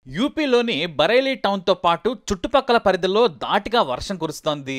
యూపీలోని బరైలీ టౌన్తో పాటు చుట్టుపక్కల పరిధిలో ధాటిగా వర్షం కురుస్తోంది.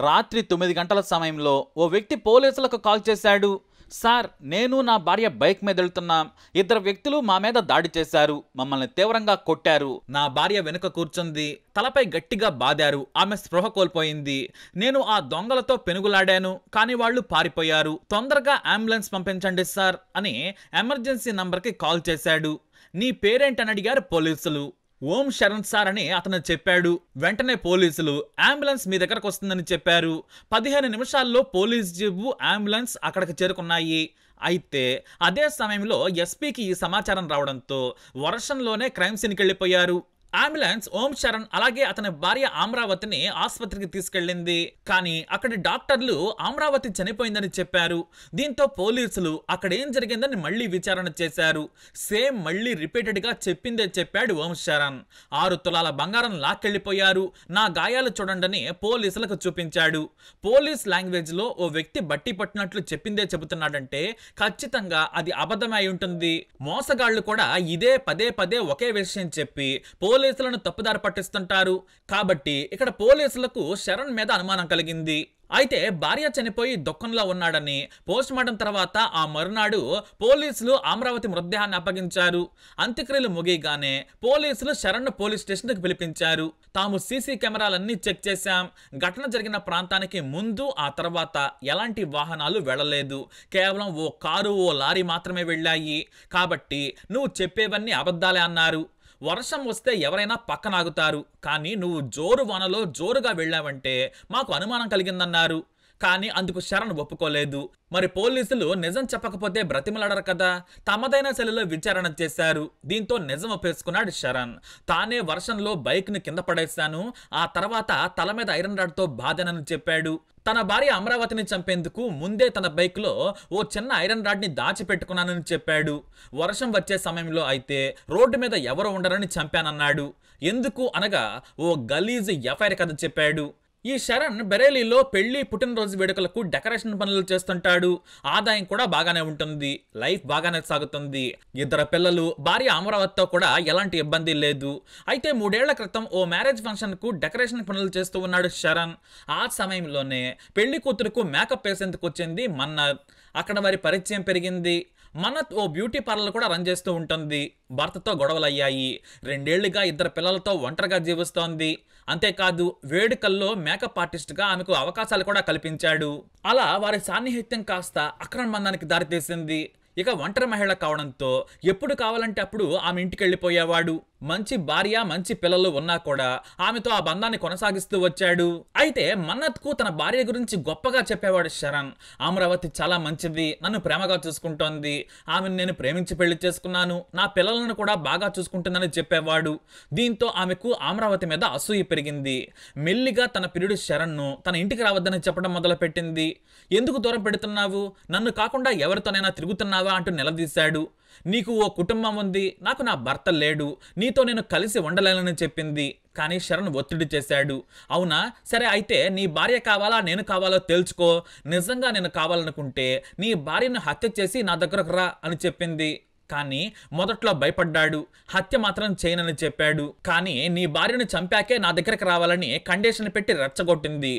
రాత్రి 9 గంటల సమయంలో ఓ వ్యక్తి పోలీసులకు కాల్ చేశాడు. సార్, నేను నా భార్య బైక్ మీద వెళ్తున్నాం. ఇద్దరు వ్యక్తులు మా మీద దాడి చేశారు. మమ్మల్ని తీవ్రంగా కొట్టారు. నా భార్య వెనుక కూర్చుంది. తలపై గట్టిగా బాదారు. ఆమె స్పృహ కోల్పోయింది. నేను ఆ దొంగలతో పెనుగులాడాను, కానీ వాళ్ళు పారిపోయారు. తొందరగా అంబులెన్స్ పంపించండి సార్ అని ఎమర్జెన్సీ నంబర్కి కాల్ చేశాడు. నీ పేరేంటని అడిగారు పోలీసులు. ఓం శరణ్ సార్ అని అతను చెప్పాడు. వెంటనే పోలీసులు అంబులెన్స్ మీ దగ్గరకు వస్తుందని చెప్పారు. 15 నిమిషాల్లో పోలీస్ జీబు అంబులెన్స్ అక్కడికి చేరుకున్నాయి. అయితే అదే సమయంలో ఎస్పీకి ఈ సమాచారం రావడంతో వర్షంలోనే క్రైమ్ సీన్కి వెళ్ళిపోయారు. అంబులెన్స్ ఓం శరణ్ అలాగే అతని భార్య అమరావతిని ఆసుపత్రికి తీసుకెళ్లింది. కానీ అక్కడి డాక్టర్లు అమరావతి చనిపోయిందని చెప్పారు. దీంతో పోలీసులు అక్కడ ఏం జరిగిందని మళ్ళీ విచారణ చేశారు. సేమ్ మళ్ళీ రిపీటెడ్ గా చెప్పిందే చెప్పాడు ఓం శరణ్. 6 తులాల బంగారం లాక్కెళ్లిపోయారు. నా గాయాలు చూడండి పోలీసులకు చూపించాడు. పోలీస్ లాంగ్వేజ్ లో ఓ వ్యక్తి బట్టి పట్టినట్లు చెప్పిందే చెబుతున్నాడంటే ఖచ్చితంగా అది అబద్ధమై ఉంటుంది. మోసగాళ్లు కూడా ఇదే పదే పదే ఒకే విషయం చెప్పి పోలీసులను తప్పుదారి పట్టిస్తుంటారు. కాబట్టి ఇక్కడ పోలీసులకు శరణ్ మీద అనుమానం కలిగింది. అయితే భార్య చనిపోయి దుఃఖంలో ఉన్నాడని పోస్ట్ మార్టం తర్వాత ఆ మరునాడు పోలీసులు అమరావతి మృతదేహాన్ని అప్పగించారు. అంత్యక్రియలు ముగియగానే పోలీసులు శరణ్ పోలీస్ స్టేషన్కి పిలిపించారు. తాము సీసీ కెమెరాలన్నీ చెక్ చేశాం. ఘటన జరిగిన ప్రాంతానికి ముందు ఆ తర్వాత ఎలాంటి వాహనాలు వెళ్లలేదు. కేవలం ఓ కారు ఓ లారీ మాత్రమే వెళ్ళాయి. కాబట్టి నువ్వు చెప్పేవన్నీ అబద్ధాలే అన్నారు. వర్షం వస్తే ఎవరైనా పక్కనాగుతారు, కానీ నువ్వు జోరు వానలో జోరుగా వెళ్ళావంటే మాకు అనుమానం కలిగిందన్నారు. కానీ అందుకు శరణ్ ఒప్పుకోలేదు. మరి పోలీసులు నిజం చెప్పకపోతే బ్రతిమలాడరు కదా. తమదైన శైలిలో విచారణ చేశారు. దీంతో నిజం ఒప్పేసుకున్నాడు శరణ్. తానే వర్షంలో బైక్ ని కింద పడేశాను, ఆ తర్వాత తల మీద ఐరన్ రాడ్ తో బాధనని చెప్పాడు. తన భార్య అమరావతిని చంపేందుకు ముందే తన బైక్ లో ఓ చిన్న ఐరన్ రాడ్ ని దాచిపెట్టుకున్నానని చెప్పాడు. వర్షం వచ్చే సమయంలో అయితే రోడ్డు మీద ఎవరు ఉండరని చంపానన్నాడు. ఎందుకు అనగా ఓ గలీజ్ ఎఫ్ఐఆర్ కథ చెప్పాడు. ఈ శరణ్ బెరేలీలో పెళ్లి పుట్టినరోజు వేడుకలకు డెకరేషన్ పనులు చేస్తుంటాడు. ఆదాయం కూడా బాగానే ఉంటుంది. లైఫ్ బాగానే సాగుతుంది. 2 పిల్లలు, భార్య అమరావతితో కూడా ఎలాంటి ఇబ్బంది లేదు. అయితే 3 ఏళ్ల క్రితం ఓ మ్యారేజ్ ఫంక్షన్ కు డెకరేషన్ పనులు చేస్తూ ఉన్నాడు శరణ్. ఆ సమయంలోనే పెళ్లి కూతురుకు మేకప్ వేసేందుకు వచ్చింది మన్నత్. అక్కడ వారి పరిచయం పెరిగింది. మన్నత్ ఓ బ్యూటీ పార్లర్ కూడా రన్ చేస్తూ ఉంటుంది. భర్తతో గొడవలయ్యాయి. 2 ఏళ్లుగా 2 పిల్లలతో ఒంటరిగా జీవిస్తోంది. అంతేకాదు వేడుకల్లో మేకప్ ఆర్టిస్ట్ గా ఆమెకు అవకాశాలు కూడా కల్పించాడు. అలా వారి సాన్నిహిత్యం కాస్త అక్రమ బంధానికి దారితీసింది. ఇక ఒంటరి మహిళ కావడంతో ఎప్పుడు కావాలంటే అప్పుడు ఆమె ఇంటికి వెళ్ళిపోయేవాడు. మంచి భార్య మంచి పిల్లలు ఉన్నా కూడా ఆమెతో ఆ బంధాన్ని కొనసాగిస్తూ వచ్చాడు. అయితే మన్నత్ కు తన భార్య గురించి గొప్పగా చెప్పేవాడు శరణ్. అమరావతి చాలా మంచిది, నన్ను ప్రేమగా చూసుకుంటోంది, ఆమెను నేను ప్రేమించి పెళ్లి చేసుకున్నాను, నా పిల్లలను కూడా బాగా చూసుకుంటుందని చెప్పేవాడు. దీంతో ఆమెకు అమరావతి మీద అసూయ పెరిగింది. మెల్లిగా తన ప్రియుడు శరణ్ ను తన ఇంటికి రావద్దని చెప్పడం మొదలు పెట్టింది. ఎందుకు దూరం పెడుతున్నావు, నన్ను కాకుండా ఎవరితోనైనా తిరుగుతున్నావా అంటూ నిలదీశాడు. నీకు ఓ కుటుంబం ఉంది, నాకు నా భర్త లేడు, నీతో నేను కలిసి ఉండలేనని చెప్పింది. కానీ శరణ్ ఒత్తిడి చేశాడు. అవునా, సరే అయితే నీ భార్య కావాలా నేను కావాలో తేల్చుకో. నిజంగా నేను కావాలనుకుంటే నీ భార్యను హత్య చేసి నా దగ్గరకు రా అని చెప్పింది. కానీ మొదట్లో భయపడ్డాడు. హత్య మాత్రం చేయనని చెప్పాడు. కానీ నీ భార్యను చంపాకే నా దగ్గరకు రావాలని కండిషన్ పెట్టి రెచ్చగొట్టింది.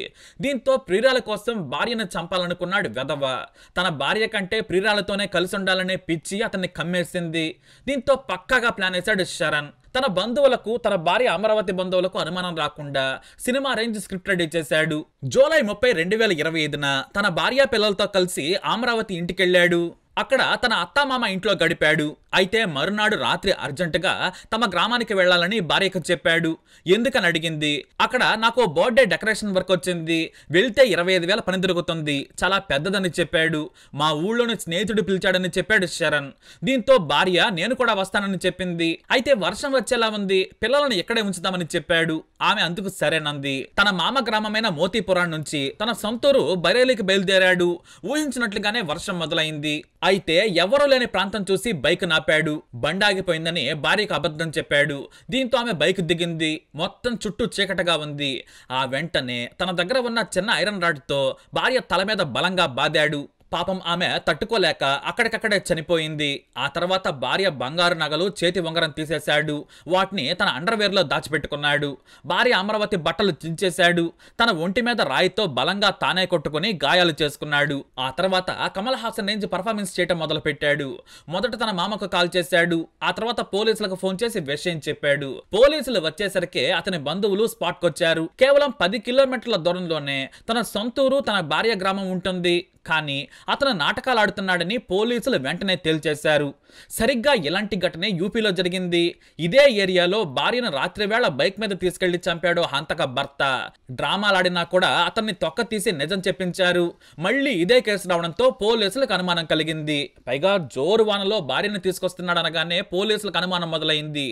దీంతో ప్రియురాల కోసం భార్యను చంపాలనుకున్నాడు వెధవ. తన భార్య కంటే ప్రియురాలతోనే కలిసి ఉండాలనే పిచ్చి అతన్ని కమ్మేసింది. దీంతో పక్కాగా ప్లాన్ వేశాడు శరణ్. తన బంధువులకు, తన భార్య అమరావతి బంధువులకు అనుమానం రాకుండా సినిమా రేంజ్ స్క్రిప్ట్ రెడీ చేశాడు. జూలై 30, 2025న తన భార్య పిల్లలతో కలిసి అమరావతి ఇంటికెళ్ళాడు. అక్కడ తన అత్తామామ ఇంట్లో గడిపాడు. అయితే మరునాడు రాత్రి అర్జెంటుగా తమ గ్రామానికి వెళ్లాలని భార్యకు చెప్పాడు. ఎందుకని అడిగింది. అక్కడ నాకు బర్త్డే డెకరేషన్ వర్క్ వచ్చింది, వెళ్తే 25,000 పని దొరుకుతుంది, చాలా పెద్దదని చెప్పాడు. మా ఊళ్ళోని స్నేహితుడు పిలిచాడని చెప్పాడు శరణ్. దీంతో భార్య నేను కూడా వస్తానని చెప్పింది. అయితే వర్షం వచ్చేలా ఉంది, పిల్లలను ఎక్కడే ఉంచుతామని చెప్పాడు. ఆమె అందుకు సరేనంది. తన మామ గ్రామమైన మోతీపురం నుంచి తన సొంతూరు బరేలీకి బయలుదేరాడు. ఊహించినట్లుగానే వర్షం మొదలైంది. అయితే ఎవరూ లేని ప్రాంతం చూసి బైక్ నాపాడు. బండాగిపోయిందని భార్యకు అబద్ధం చెప్పాడు. దీంతో ఆమె బైక్ దిగింది. మొత్తం చుట్టూ చీకటగా ఉంది. ఆ వెంటనే తన దగ్గర ఉన్న చిన్న ఐరన్ రాడ్ తో భార్య తల మీద బలంగా బాదాడు. పాపం ఆమె తట్టుకోలేక అక్కడికక్కడే చనిపోయింది. ఆ తర్వాత భార్య బంగారు నగలు, చేతి ఉంగరం తీసేశాడు. వాటిని తన అండర్వేర్ లో దాచిపెట్టుకున్నాడు. భార్య అమరావతి బట్టలు చించేశాడు. తన ఒంటి మీద రాయితో బలంగా తానే కొట్టుకుని గాయాలు చేసుకున్నాడు. ఆ తర్వాత కమల్ హాసన్ రేంజ్ పర్ఫార్మెన్స్ చేయటం మొదలు పెట్టాడు. మొదట తన మామకు కాల్ చేశాడు. ఆ తర్వాత పోలీసులకు ఫోన్ చేసి విషయం చెప్పాడు. పోలీసులు వచ్చేసరికి అతని బంధువులు స్పాట్ కొచ్చారు. కేవలం 10 కిలోమీటర్ల దూరంలోనే తన సొంతూరు, తన భార్య గ్రామం ఉంటుంది. కానీ అతను నాటకాలు ఆడుతున్నాడని పోలీసులు వెంటనే తేల్చేశారు. సరిగ్గా ఇలాంటి ఘటన యూపీలో జరిగింది. ఇదే ఏరియాలో భార్యను రాత్రివేళ బైక్ మీద తీసుకెళ్లి చంపాడు హంతక భర్త. డ్రామాలాడినా కూడా అతన్ని తొక్క తీసి నిజం చెప్పించారు. మళ్ళీ ఇదే కేసు రావడంతో పోలీసులకు అనుమానం కలిగింది. పైగా జోరు వానలో భార్యను తీసుకొస్తున్నాడనగానే పోలీసులకు అనుమానం మొదలైంది.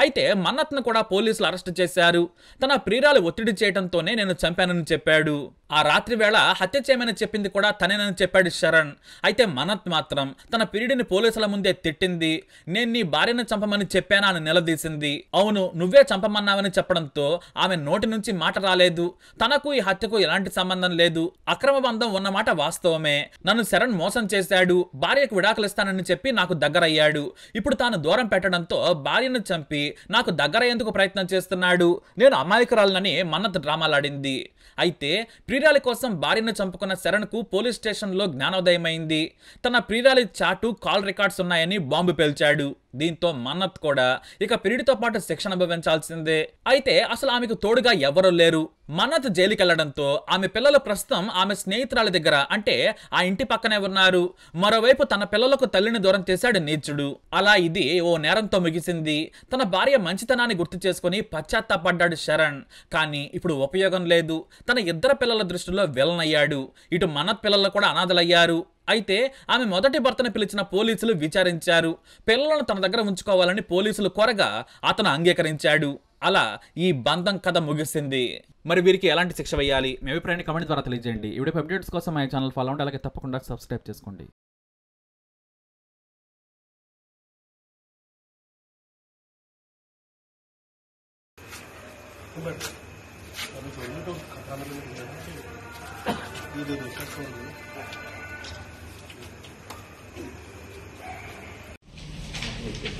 అయితే మన్నత్ను కూడా పోలీసులు అరెస్ట్ చేశారు. తన ప్రియురాలు ఒత్తిడి చేయడంతోనే నేను చంపానని చెప్పాడు. ఆ రాత్రి వేళ హత్య చేయమని చెప్పింది కూడా తనేనని చెప్పాడు శరణ్. అయితే మనత్ మాత్రం తన ప్రియుడిని పోలీసుల ముందే తిట్టింది. నేను నీ భార్యను చంపమని చెప్పానా అని నిలదీసింది. అవును, నువ్వే చంపమన్నావని చెప్పడంతో ఆమె నోటి నుంచి మాట రాలేదు. తనకు ఈ హత్యకు ఎలాంటి సంబంధం లేదు, అక్రమ బంధం ఉన్నమాట వాస్తవమే. నన్ను శరణ్ మోసం చేశాడు. భార్యకు విడాకులు ఇస్తానని చెప్పి నాకు దగ్గరయ్యాడు. ఇప్పుడు తాను దూరం పెట్టడంతో భార్యను చంపి నాకు దగ్గరయ్యేందుకు ప్రయత్నం చేస్తున్నాడు. నేను అమాయకురాలనని మన్నత్ డ్రామాలాడింది. అయితే ప్రియురాలి కోసం భార్యను చంపుకున్న శరణ్కు పోలీస్ స్టేషన్లో జ్ఞానోదయమైంది. తన ప్రియురాలి చాటు, కాల్ రికార్డ్స్ ఉన్నాయని బాంబు పేల్చాడు. దీంతో మన్నత్ కూడా ఇక ప్రియుడితో పాటు శిక్షణ అనుభవించాల్సిందే. అయితే అసలు ఆమెకు తోడుగా ఎవరూ లేరు. మన్నత్ జైలుకెళ్లడంతో ఆమె పిల్లలు ప్రస్తుతం ఆమె స్నేహితురాలి దగ్గర, అంటే ఆ ఇంటి పక్కనే ఉన్నారు. మరోవైపు తన పిల్లలకు తల్లిని దూరం చేశాడు నీచుడు. అలా ఇది ఓ నేరంతో ముగిసింది. తన భార్య మంచితనాన్ని గుర్తు చేసుకుని పశ్చాత్తాపడ్డాడు శరణ్. కానీ ఇప్పుడు ఉపయోగం లేదు. తన ఇద్దరు పిల్లల దృష్టిలో విలన్ అయ్యాడు. ఇటు మన్నత్ పిల్లలు కూడా అనాథలయ్యారు. అయితే ఆమె మొదటి భర్తను పిలిచిన పోలీసులు విచారించారు. పిల్లలను తన దగ్గర ఉంచుకోవాలని పోలీసులు కోరగా అతను అంగీకరించాడు. అలా ఈ బంధం కథ ముగిసింది. మరి వీరికి ఎలాంటి శిక్ష వేయాలి? మీ అభిప్రాయాన్ని కామెంట్ ద్వారా తెలియజేయండి. ఈ వీడియో అప్డేట్స్ కోసం మా ఛానల్ ఫాలో అవ్వండి. అలాగే తప్పకుండా సబ్స్క్రైబ్ చేసుకోండి.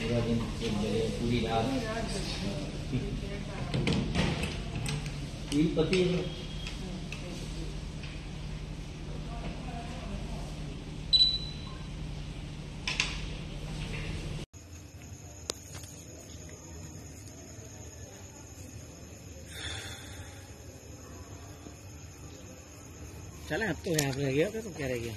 पूरा दिन पूरी रात पति चले अब तो यहाँ पे रह गया, तो क्या रह गया।